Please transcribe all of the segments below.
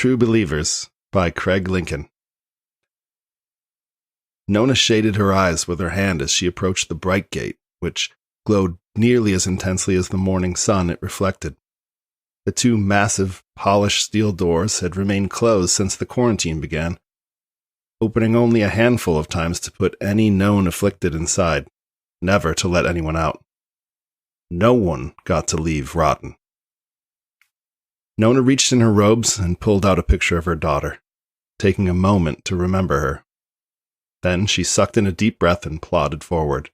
True Believers by Craig Lincoln. Nona shaded her eyes with her hand as she approached the bright gate, which glowed nearly as intensely as the morning sun it reflected. The two massive, polished steel doors had remained closed since the quarantine began, opening only a handful of times to put any known afflicted inside, never to let anyone out. No one got to leave rotten. Nona reached in her robes and pulled out a picture of her daughter, taking a moment to remember her. Then she sucked in a deep breath and plodded forward.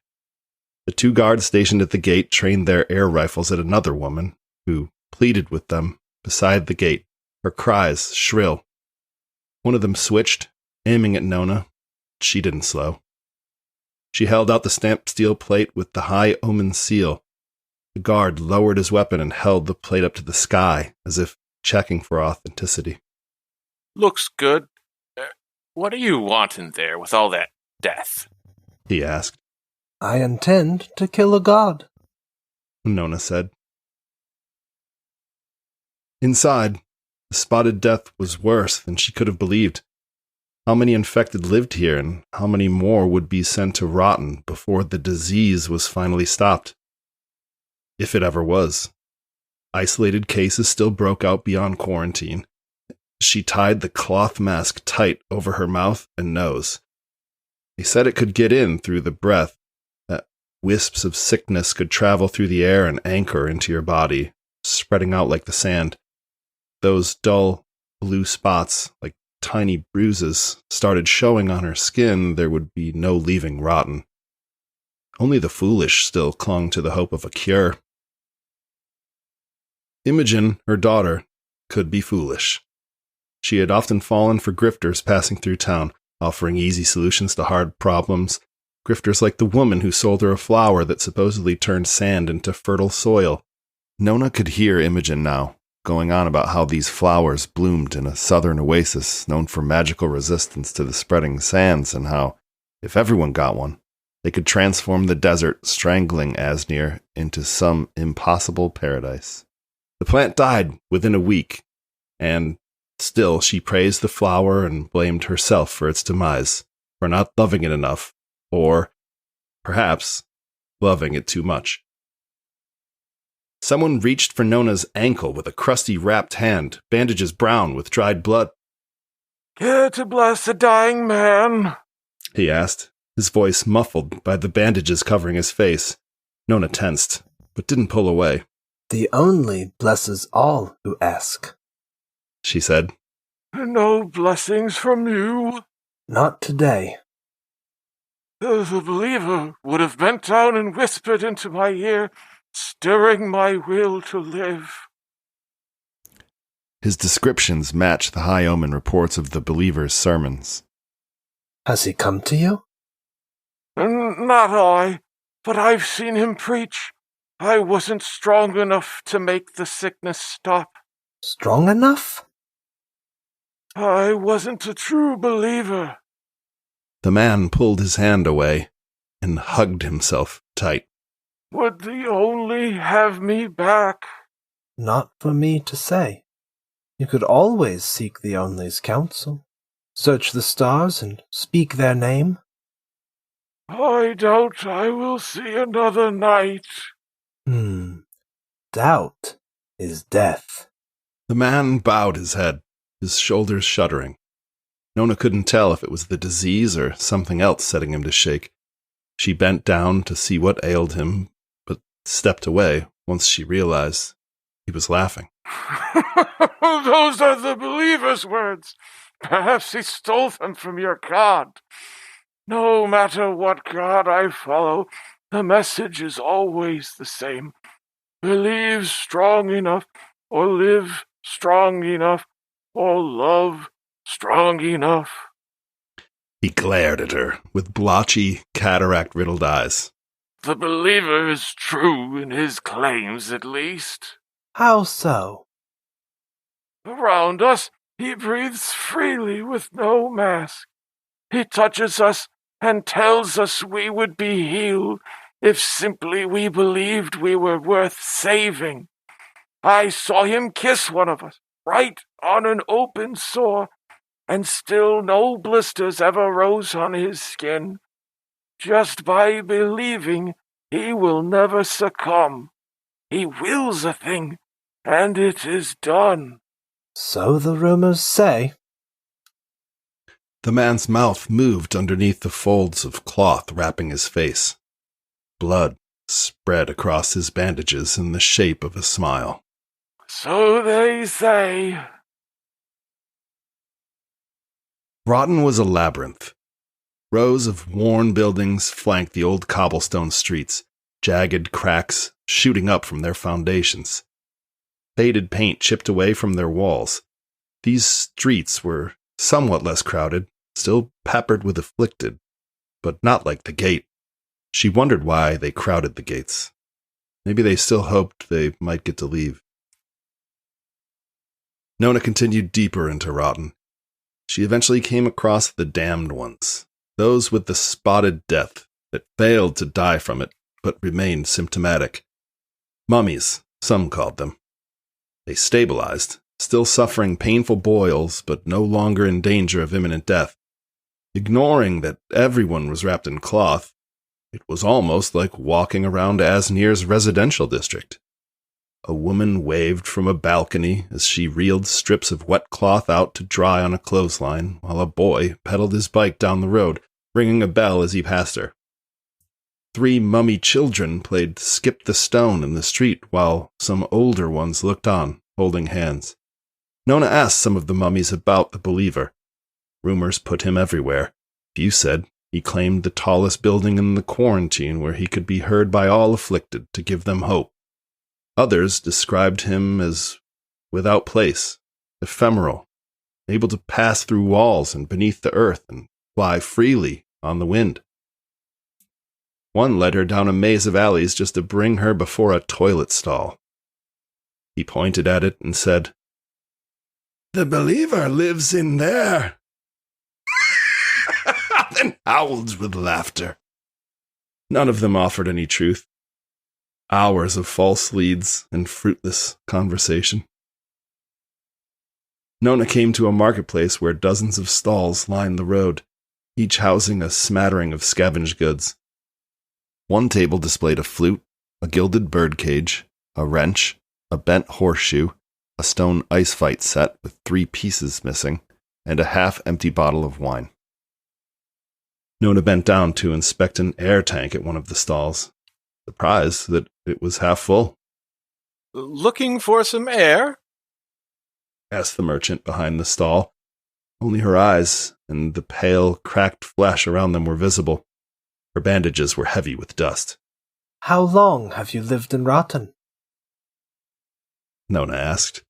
The two guards stationed at the gate trained their air rifles at another woman, who pleaded with them beside the gate, her cries shrill. One of them switched, aiming at Nona. She didn't slow. She held out the stamped steel plate with the High Omen seal. The guard lowered his weapon and held the plate up to the sky, as if checking for authenticity. Looks good. What do you want in there with all that death? He asked. I intend to kill a god, Nona said. Inside, the spotted death was worse than she could have believed. How many infected lived here, and how many more would be sent to rotten before the disease was finally stopped? If it ever was. Isolated cases still broke out beyond quarantine. She tied the cloth mask tight over her mouth and nose. They said it could get in through the breath, that wisps of sickness could travel through the air and anchor into your body, spreading out like the sand. Those dull, blue spots, like tiny bruises, started showing on her skin. There would be no leaving rotten. Only the foolish still clung to the hope of a cure. Imogen, her daughter, could be foolish. She had often fallen for grifters passing through town, offering easy solutions to hard problems. Grifters like the woman who sold her a flower that supposedly turned sand into fertile soil. Nona could hear Imogen now, going on about how these flowers bloomed in a southern oasis known for magical resistance to the spreading sands, and how, if everyone got one, they could transform the desert strangling Asnir into some impossible paradise. The plant died within a week, and still she praised the flower and blamed herself for its demise, for not loving it enough, or, perhaps, loving it too much. Someone reached for Nona's ankle with a crusty wrapped hand, bandages brown with dried blood. "Care to bless a dying man?" He asked, his voice muffled by the bandages covering his face. Nona tensed, but didn't pull away. The only blesses all who ask, she said. "No blessings from you?" Not today. The believer would have bent down and whispered into my ear, stirring my will to live. His descriptions match the High Omen reports of the believer's sermons. Has he come to you? Not I, but I've seen him preach. I wasn't strong enough to make the sickness stop. Strong enough? I wasn't a true believer. The man pulled his hand away and hugged himself tight. Would the only have me back? Not for me to say. You could always seek the only's counsel. Search the stars and speak their name. I doubt I will see another night. Doubt is death. The man bowed his head, his shoulders shuddering. Nona couldn't tell if it was the disease or something else setting him to shake. She bent down to see what ailed him, but stepped away once she realized he was laughing. Those are the believer's words. Perhaps he stole them from your God. No matter what God I follow, the message is always the same. Believe strong enough, or live strong enough, or love strong enough. He glared at her with blotchy, cataract-riddled eyes. The believer is true in his claims, at least. How so? Around us, he breathes freely with no mask. He touches us and tells us we would be healed if simply we believed we were worth saving. I saw him kiss one of us, right on an open sore, and still no blisters ever rose on his skin, just by believing he will never succumb. He wills a thing, and it is done. So the rumors say. The man's mouth moved underneath the folds of cloth wrapping his face. Blood spread across his bandages in the shape of a smile. So they say. Rotten was a labyrinth. Rows of worn buildings flanked the old cobblestone streets, jagged cracks shooting up from their foundations. Faded paint chipped away from their walls. These streets were somewhat less crowded, still peppered with afflicted, but not like the gate. She wondered why they crowded the gates. Maybe they still hoped they might get to leave. Nona continued deeper into Rotten. She eventually came across the damned ones, those with the spotted death that failed to die from it but remained symptomatic. Mummies, some called them. They stabilized, still suffering painful boils but no longer in danger of imminent death. Ignoring that everyone was wrapped in cloth, it was almost like walking around Asnir's residential district. A woman waved from a balcony as she reeled strips of wet cloth out to dry on a clothesline, while a boy pedaled his bike down the road, ringing a bell as he passed her. 3 mummy children played skip the stone in the street, while some older ones looked on, holding hands. Nona asked some of the mummies about the believer. Rumors put him everywhere. Few said he claimed the tallest building in the quarantine where he could be heard by all afflicted to give them hope. Others described him as without place, ephemeral, able to pass through walls and beneath the earth and fly freely on the wind. One led her down a maze of alleys just to bring her before a toilet stall. He pointed at it and said, "The believer lives in there." Then howled with laughter. None of them offered any truth. Hours of false leads and fruitless conversation. Nona came to a marketplace where dozens of stalls lined the road, each housing a smattering of scavenged goods. One table displayed a flute, a gilded birdcage, a wrench, a bent horseshoe, a stone ice fight set with 3 pieces missing, and a half-empty bottle of wine. Nona bent down to inspect an air tank at one of the stalls, surprised that it was half full. "Looking for some air?" asked the merchant behind the stall. Only her eyes and the pale, cracked flesh around them were visible. Her bandages were heavy with dust. How long have you lived in Rotten? Nona asked.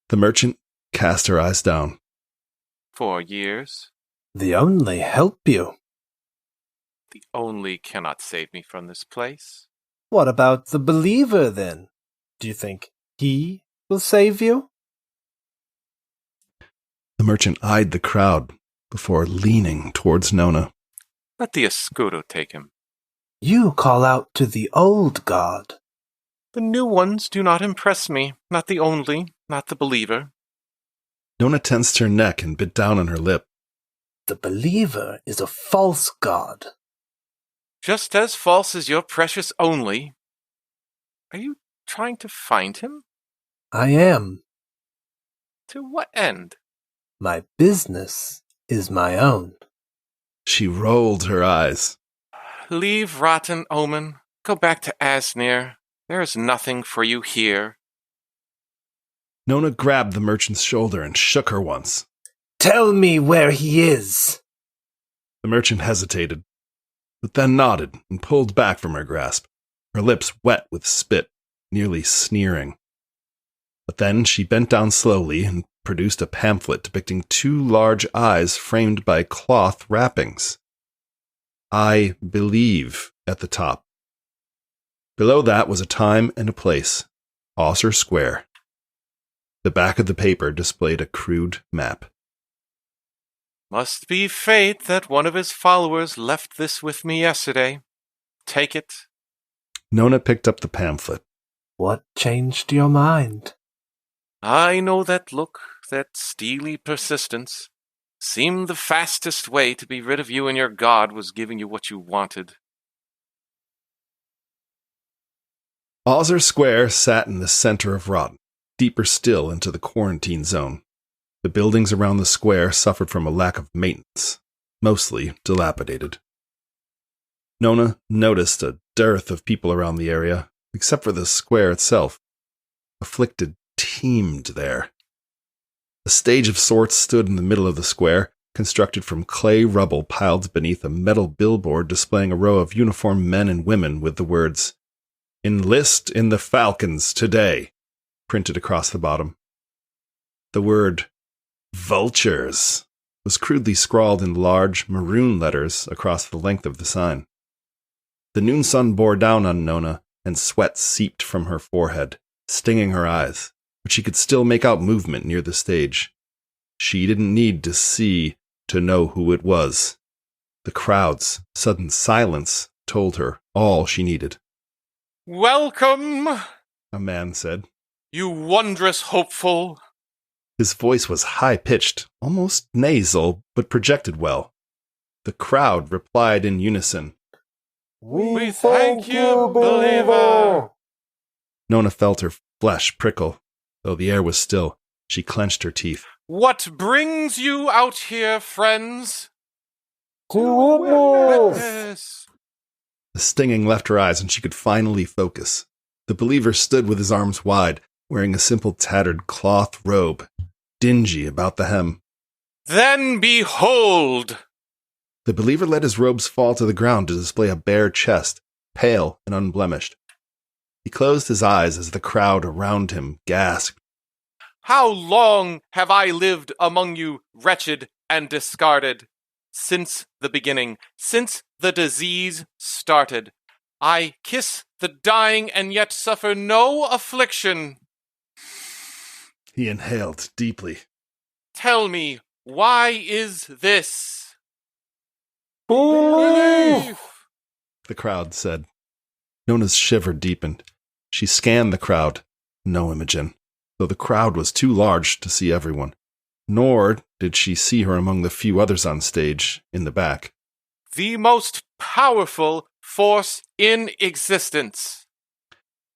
The merchant cast her eyes down. 4 years. The only help you. The only cannot save me from this place. What about the believer, then? Do you think he will save you? The merchant eyed the crowd before leaning towards Nona. Let the escudo take him. You call out to the old god. The new ones do not impress me. Not the only, not the believer. Nona tensed her neck and bit down on her lip. The believer is a false god. Just as false as your precious only. Are you trying to find him? I am. To what end? My business is my own. She rolled her eyes. Leave Rotten, Omen. Go back to Asnir. There is nothing for you here. Nona grabbed the merchant's shoulder and shook her once. Tell me where he is. The merchant hesitated, but then nodded and pulled back from her grasp, her lips wet with spit, nearly sneering. But then she bent down slowly and produced a pamphlet depicting 2 large eyes framed by cloth wrappings. "I believe" at the top. Below that was a time and a place, Osser Square. The back of the paper displayed a crude map. Must be fate that one of his followers left this with me yesterday. Take it. Nona picked up the pamphlet. What changed your mind? I know that look, that steely persistence. Seemed the fastest way to be rid of you and your god was giving you what you wanted. Ozzer Square sat in the center of Rotten, deeper still into the quarantine zone. The buildings around the square suffered from a lack of maintenance, mostly dilapidated. Nona noticed a dearth of people around the area, except for the square itself. Afflicted teemed there. A stage of sorts stood in the middle of the square, constructed from clay rubble piled beneath a metal billboard displaying a row of uniformed men and women with the words, "Enlist in the Falcons today," printed across the bottom. The word, "Vultures," was crudely scrawled in large, maroon letters across the length of the sign. The noon sun bore down on Nona, and sweat seeped from her forehead, stinging her eyes, but she could still make out movement near the stage. She didn't need to see to know who it was. The crowd's sudden silence told her all she needed. "Welcome," A man said. "you wondrous hopeful." His voice was high-pitched, almost nasal, but projected well. The crowd replied in unison. We thank you, believer. Nona felt her flesh prickle. Though the air was still, she clenched her teeth. "What brings you out here, friends?" To witness. Yes. The stinging left her eyes and she could finally focus. The believer stood with his arms wide, wearing a simple tattered cloth robe, dingy about the hem. "Then behold!" The believer let his robes fall to the ground to display a bare chest, pale and unblemished. He closed his eyes as the crowd around him gasped. "How long have I lived among you, wretched and discarded? Since the beginning, since the disease started. I kiss the dying and yet suffer no affliction." He inhaled deeply. "Tell me, why is this?" Belief. The crowd said. Nona's shiver deepened. She scanned the crowd. No Imogen, though the crowd was too large to see everyone. Nor did she see her among the few others on stage, in the back. "The most powerful force in existence.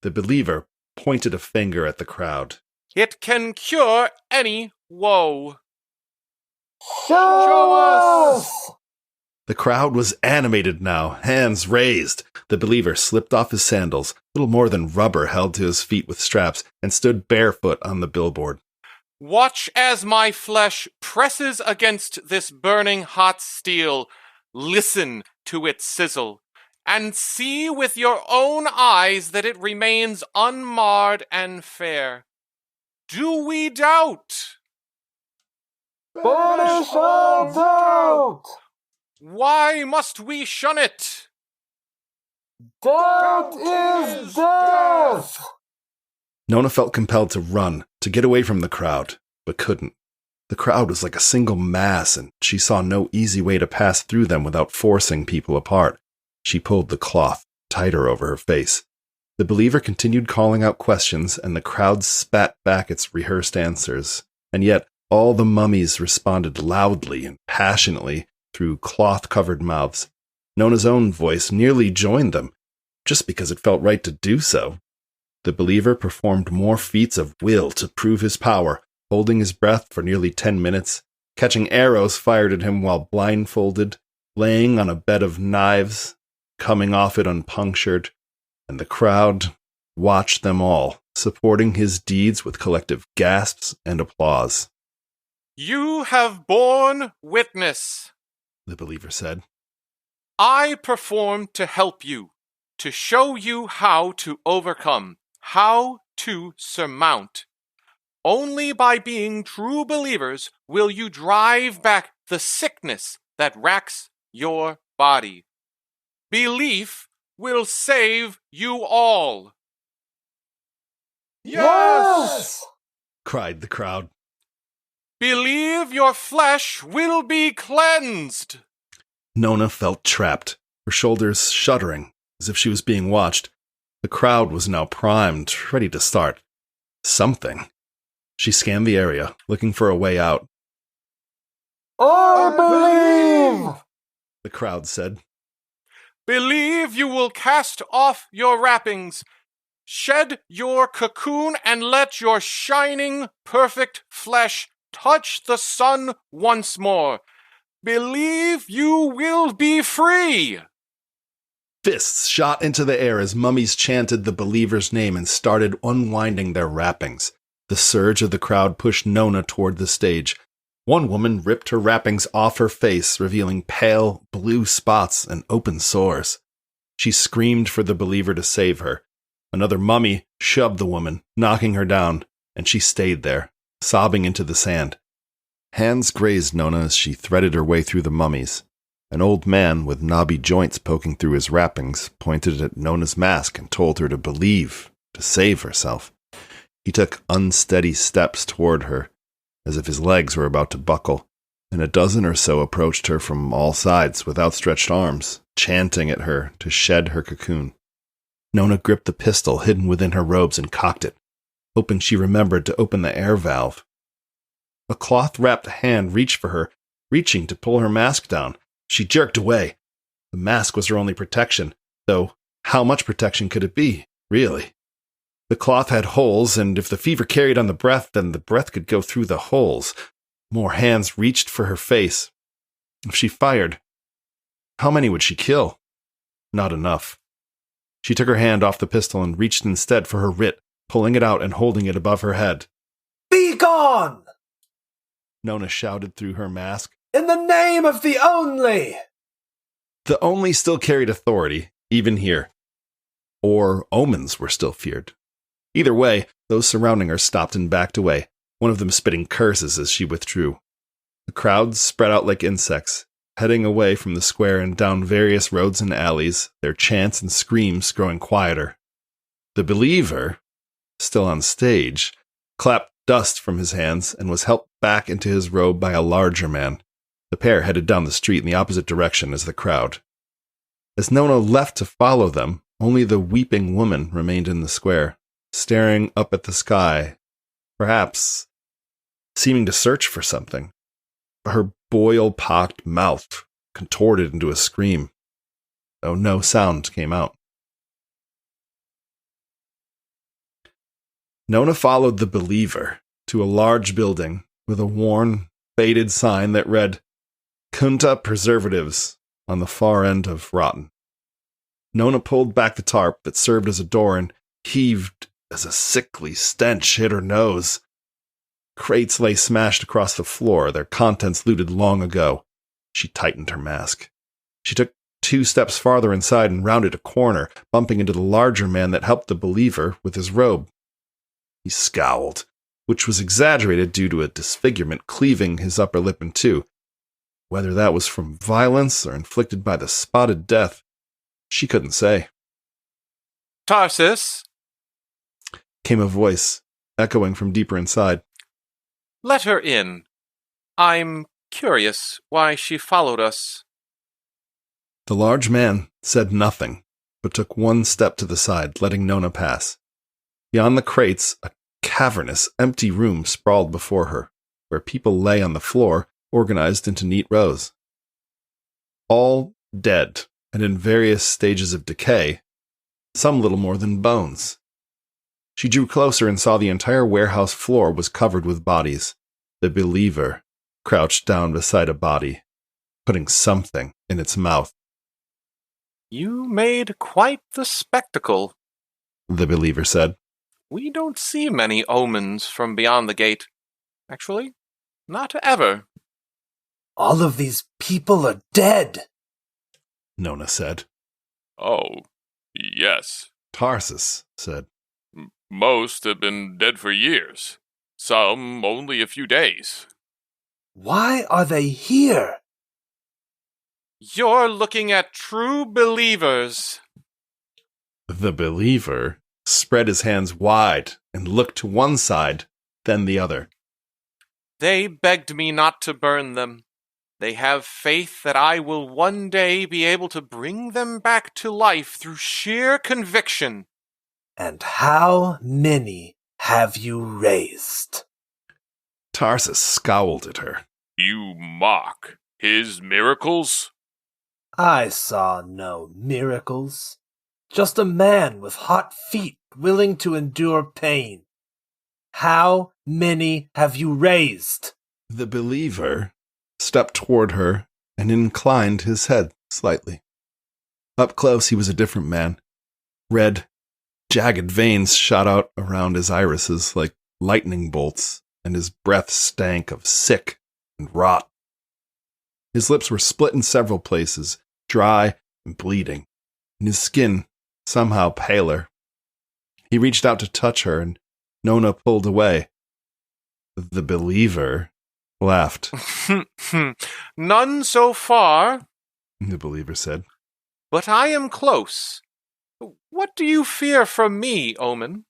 The believer pointed a finger at the crowd. It can cure any woe. Show us. The crowd was animated now, hands raised. The believer slipped off his sandals, little more than rubber held to his feet with straps, and stood barefoot on the billboard. Watch as my flesh presses against this burning hot steel. Listen to its sizzle, and see with your own eyes that it remains unmarred and fair. Do we doubt? Banish all doubt. Why must we shun it? Doubt is death. Nona felt compelled to run, to get away from the crowd, but couldn't. The crowd was like a single mass, and she saw no easy way to pass through them without forcing people apart. She pulled the cloth tighter over her face. The believer continued calling out questions, and the crowd spat back its rehearsed answers. And yet, all the mummies responded loudly and passionately through cloth-covered mouths. Nona's own voice nearly joined them, just because it felt right to do so. The believer performed more feats of will to prove his power, holding his breath for nearly 10 minutes, catching arrows fired at him while blindfolded, laying on a bed of knives, coming off it unpunctured, and the crowd watched them all, supporting his deeds with collective gasps and applause. You have borne witness, The believer said. I performed to help you, to show you how to overcome, how to surmount. Only by being true believers will you drive back the sickness that racks your body. Belief will save you all. Yes! Cried the crowd. Believe your flesh will be cleansed. Nona felt trapped, her shoulders shuddering, as if she was being watched. The crowd was now primed, ready to start something. She scanned the area, looking for a way out. I believe! The crowd said. Believe you will cast off your wrappings, shed your cocoon, and let your shining, perfect flesh touch the sun once more. Believe you will be free. Fists shot into the air as mummies chanted the believer's name and started unwinding their wrappings. The surge of the crowd pushed Nona toward the stage. One woman ripped her wrappings off her face, revealing pale, blue spots and open sores. She screamed for the believer to save her. Another mummy shoved the woman, knocking her down, and she stayed there, sobbing into the sand. Hands grazed Nona as she threaded her way through the mummies. An old man with knobby joints poking through his wrappings pointed at Nona's mask and told her to believe, to save herself. He took unsteady steps toward her, as if his legs were about to buckle, and a dozen or so approached her from all sides with outstretched arms, chanting at her to shed her cocoon. Nona gripped the pistol hidden within her robes and cocked it, hoping she remembered to open the air valve. A cloth-wrapped hand reached for her, reaching to pull her mask down. She jerked away. The mask was her only protection, though how much protection could it be, really? The cloth had holes, and if the fever carried on the breath, then the breath could go through the holes. More hands reached for her face. If she fired, how many would she kill? Not enough. She took her hand off the pistol and reached instead for her writ, pulling it out and holding it above her head. Be gone! Nona shouted through her mask. In the name of the Only! The Only still carried authority, even here. Or omens were still feared. Either way, those surrounding her stopped and backed away, one of them spitting curses as she withdrew. The crowd spread out like insects, heading away from the square and down various roads and alleys, their chants and screams growing quieter. The believer, still on stage, clapped dust from his hands and was helped back into his robe by a larger man. The pair headed down the street in the opposite direction as the crowd. As Nona left to follow them, only the weeping woman remained in the square, staring up at the sky, perhaps seeming to search for something. Her boil-pocked mouth contorted into a scream, though no sound came out. Nona followed the believer to a large building with a worn, faded sign that read, Kunta Preservatives, on the far end of Rotten. Nona pulled back the tarp that served as a door and heaved as a sickly stench hit her nose. Crates lay smashed across the floor, their contents looted long ago. She tightened her mask. She took 2 steps farther inside and rounded a corner, bumping into the larger man that helped the believer with his robe. He scowled, which was exaggerated due to a disfigurement cleaving his upper lip in two. Whether that was from violence or inflicted by the spotted death, she couldn't say. Tarsus, Came a voice, echoing from deeper inside. let her in. I'm curious why she followed us. The large man said nothing, but took 1 step to the side, letting Nona pass. Beyond the crates, a cavernous, empty room sprawled before her, where people lay on the floor, organized into neat rows. All dead, and in various stages of decay, some little more than bones. She drew closer and saw the entire warehouse floor was covered with bodies. The believer crouched down beside a body, putting something in its mouth. You made quite the spectacle, The believer said. We don't see many omens from beyond the gate. Actually, not ever. All of these people are dead. Nona said. Oh, yes. Tarsus said. Most have been dead for years. Some only a few days. Why are they here? You're looking at true believers. The believer spread his hands wide and looked to one side, then the other. They begged me not to burn them. They have faith that I will one day be able to bring them back to life through sheer conviction. And how many have you raised? Tarsus scowled at her. You mock his miracles? I saw no miracles. Just a man with hot feet willing to endure pain. How many have you raised? The believer stepped toward her and inclined his head slightly. Up close, he was a different man. Red, jagged veins shot out around his irises like lightning bolts, and his breath stank of sick and rot. His lips were split in several places, dry and bleeding, and his skin somehow paler. He reached out to touch her, and Nona pulled away. The believer laughed. None so far, The believer said. but I am close. What do you fear from me, Omen?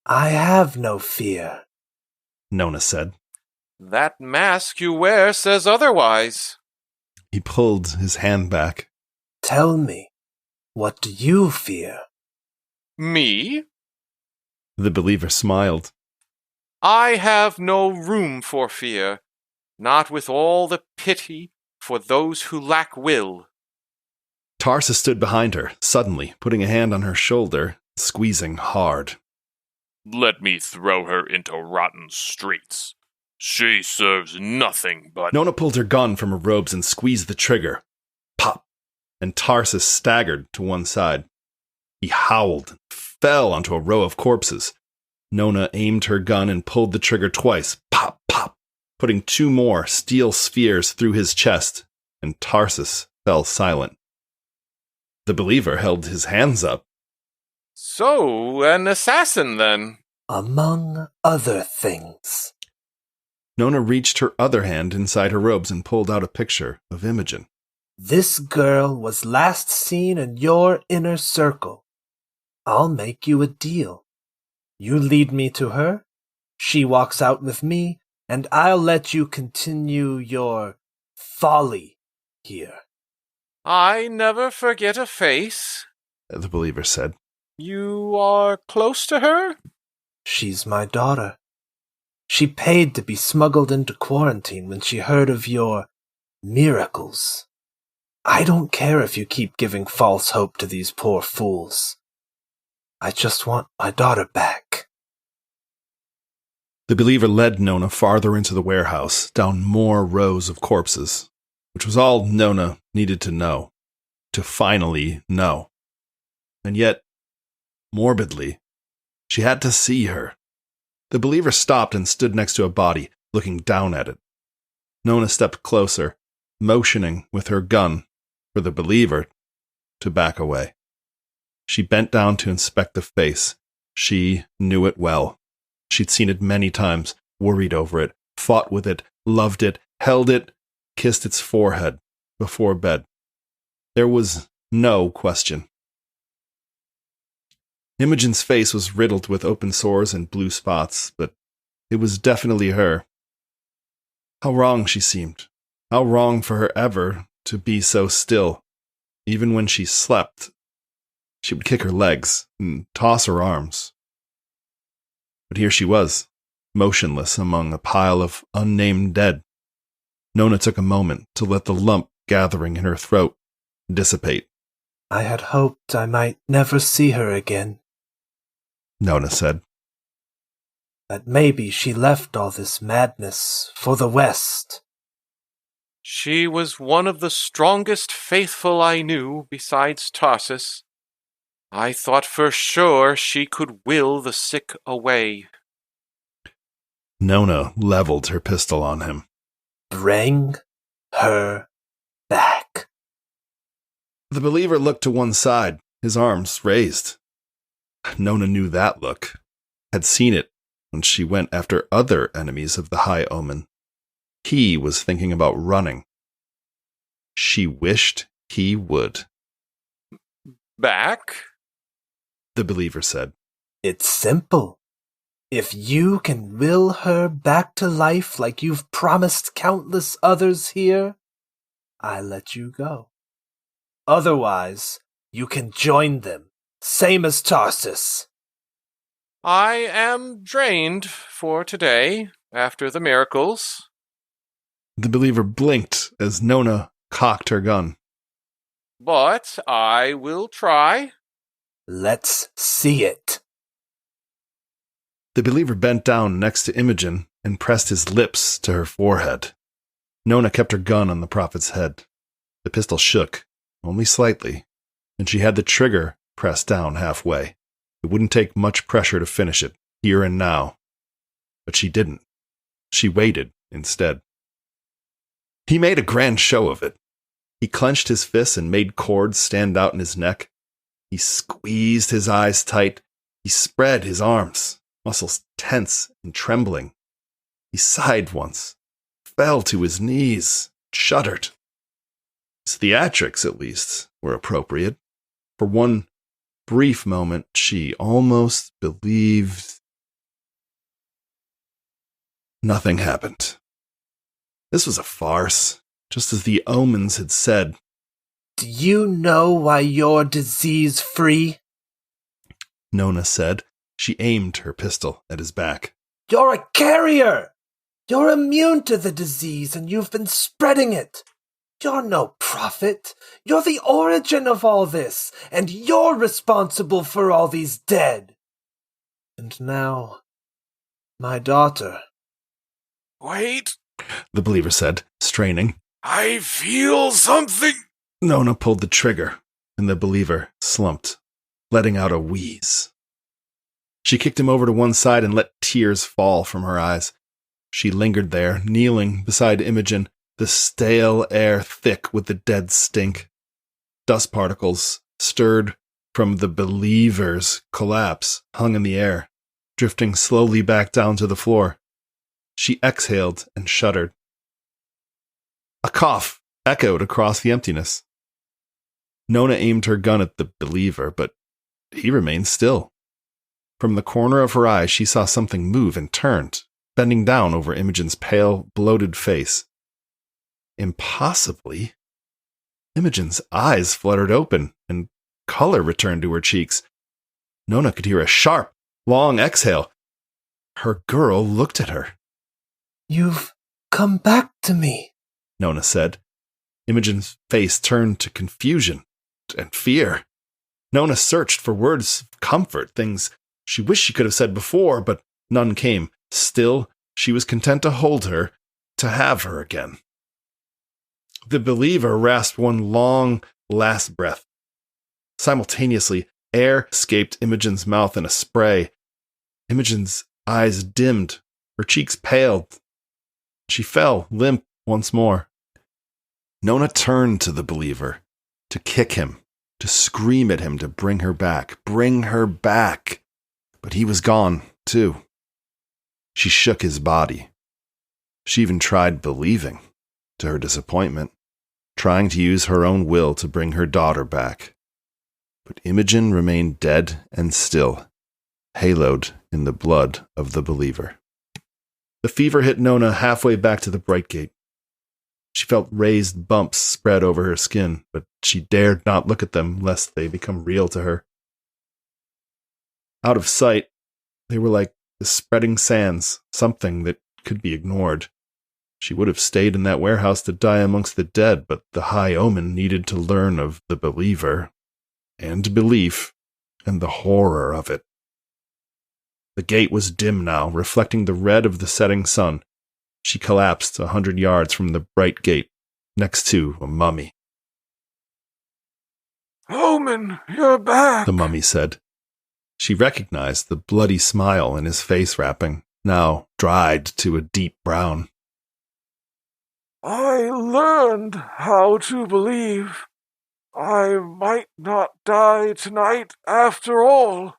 I have no fear. Nona said. That mask you wear says otherwise. He pulled his hand back. Tell me, what do you fear? Me? The believer smiled. I have no room for fear, not with all the pity for those who lack will. Tarsus stood behind her, suddenly, putting a hand on her shoulder, squeezing hard. Let me throw her into rotten streets. She serves nothing but... Nona pulled her gun from her robes and squeezed the trigger. Pop! And Tarsus staggered to one side. He howled and fell onto a row of corpses. Nona aimed her gun and pulled the trigger twice. Pop! Pop! Putting 2 more steel spheres through his chest, and Tarsus fell silent. The believer held his hands up. So, an assassin then? Among other things. Nona reached her other hand inside her robes and pulled out a picture of Imogen. This girl was last seen in your inner circle. I'll make you a deal. You lead me to her, she walks out with me, and I'll let you continue your folly here. I never forget a face. The believer said. You are close to her? She's my daughter. She paid to be smuggled into quarantine when she heard of your miracles. I don't care if you keep giving false hope to these poor fools. I just want my daughter back. The believer led Nona farther into the warehouse, down more rows of corpses, which was all Nona needed to know, to finally know. And yet, morbidly, she had to see her. The believer stopped and stood next to a body, looking down at it. Nona stepped closer, motioning with her gun for the believer to back away. She bent down to inspect the face. She knew it well. She'd seen it many times, worried over it, fought with it, loved it, held it, kissed its forehead before bed. There was no question. Imogen's face was riddled with open sores and blue spots, but it was definitely her. How wrong she seemed. How wrong for her ever to be so still. Even when she slept, she would kick her legs and toss her arms. But here she was, motionless among a pile of unnamed dead. Nona took a moment to let the lump gathering in her throat dissipate. I had hoped I might never see her again. Nona said. That maybe she left all this madness for the West. She was one of the strongest faithful I knew besides Tarsus. I thought for sure she could will the sick away. Nona leveled her pistol on him. Bring her back. The believer looked to one side, his arms raised. Nona knew that look, had seen it when she went after other enemies of the High Omen. He was thinking about running. She wished he would. Back? The believer said. It's simple. If you can will her back to life like you've promised countless others here, I let you go. Otherwise, you can join them, same as Tarsus. I am drained for today. after the miracles. The believer blinked as Nona cocked her gun. But I will try. Let's see it. The believer bent down next to Imogen and pressed his lips to her forehead. Nona kept her gun on the prophet's head. The pistol shook, only slightly, and she had the trigger pressed down halfway. It wouldn't take much pressure to finish it, here and now. But she didn't. She waited instead. He made a grand show of it. He clenched his fists and made cords stand out in his neck. He squeezed his eyes tight. He spread his arms, muscles tense and trembling. He sighed once, fell to his knees, shuddered. His theatrics, at least, were appropriate. For one brief moment, she almost believed. Nothing happened. This was a farce, just as the omens had said. Do you know why you're disease-free? Nona said. She aimed her pistol at his back. You're a carrier! You're immune to the disease and you've been spreading it. You're no prophet. You're the origin of all this, and you're responsible for all these dead. And now, my daughter. Wait, The believer said, straining. I feel something. Nona pulled the trigger, and the believer slumped, letting out a wheeze. She kicked him over to one side and let tears fall from her eyes. She lingered there, kneeling beside Imogen, the stale air thick with the dead stink. Dust particles, stirred from the believer's collapse, hung in the air, drifting slowly back down to the floor. She exhaled and shuddered. A cough echoed across the emptiness. Nona aimed her gun at the believer, but he remained still. From the corner of her eye, she saw something move and turned, bending down over Imogen's pale, bloated face. Impossibly, Imogen's eyes fluttered open, and color returned to her cheeks. Nona could hear a sharp, long exhale. Her girl looked at her. You've come back to me, Nona said. Imogen's face turned to confusion and fear. Nona searched for words of comfort, things she wished she could have said before, but none came. Still, she was content to hold her, to have her again. The believer rasped one long, last breath. Simultaneously, air escaped Imogen's mouth in a spray. Imogen's eyes dimmed, her cheeks paled. She fell, limp once more. Nona turned to the believer, to kick him, to scream at him to bring her back. Bring her back! But he was gone, too. She shook his body. She even tried believing, to her disappointment, trying to use her own will to bring her daughter back. But Imogen remained dead and still, haloed in the blood of the believer. The fever hit Nona halfway back to the bright gate. She felt raised bumps spread over her skin, but she dared not look at them lest they become real to her. Out of sight, they were like the spreading sands, something that could be ignored. She would have stayed in that warehouse to die amongst the dead, but the High Omen needed to learn of the believer, and belief, and the horror of it. The gate was dim now, reflecting the red of the setting sun. She collapsed 100 yards from the bright gate, next to a mummy. Omen, you're back. The mummy said. She recognized the bloody smile in his face wrapping, now dried to a deep brown. I learned how to believe. I might not die tonight after all.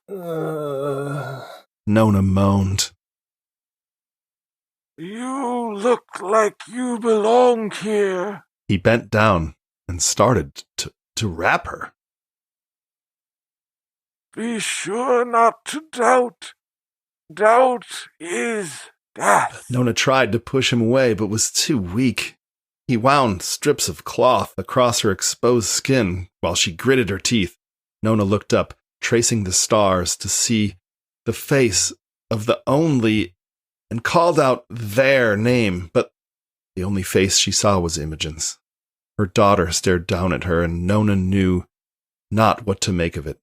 Nona moaned. You look like you belong here. He bent down and started to wrap her. Be sure not to doubt. Doubt is death. Nona tried to push him away, but was too weak. He wound strips of cloth across her exposed skin while she gritted her teeth. Nona looked up, tracing the stars to see the face of the only and called out their name, but the only face she saw was Imogen's. Her daughter stared down at her, and Nona knew not what to make of it.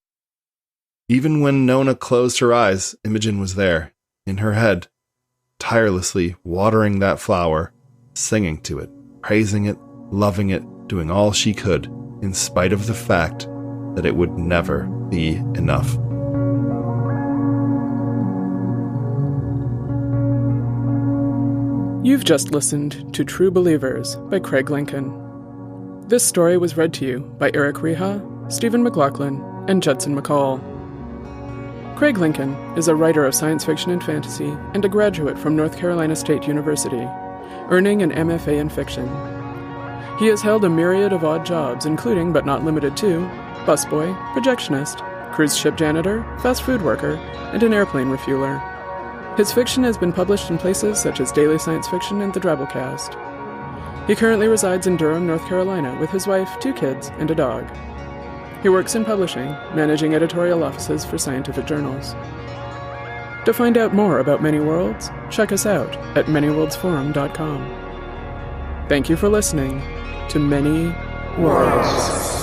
Even when Nona closed her eyes, Imogen was there, in her head, tirelessly watering that flower, singing to it, praising it, loving it, doing all she could, in spite of the fact that it would never be enough. You've just listened to True Believers by Craig Lincoln. This story was read to you by Eric Riha, Stephen MacLauchlan, and Judson MacCaull. Craig Lincoln is a writer of science fiction and fantasy and a graduate from North Carolina State University, earning an MFA in fiction. He has held a myriad of odd jobs, including, but not limited to, busboy, projectionist, cruise ship janitor, fast food worker, and an airplane refueler. His fiction has been published in places such as Daily Science Fiction and the Drabblecast. He currently resides in Durham, North Carolina, with his wife, 2 kids, and a dog. He works in publishing, managing editorial offices for scientific journals. To find out more about Many Worlds, check us out at manyworldsforum.com. Thank you for listening to Many Worlds.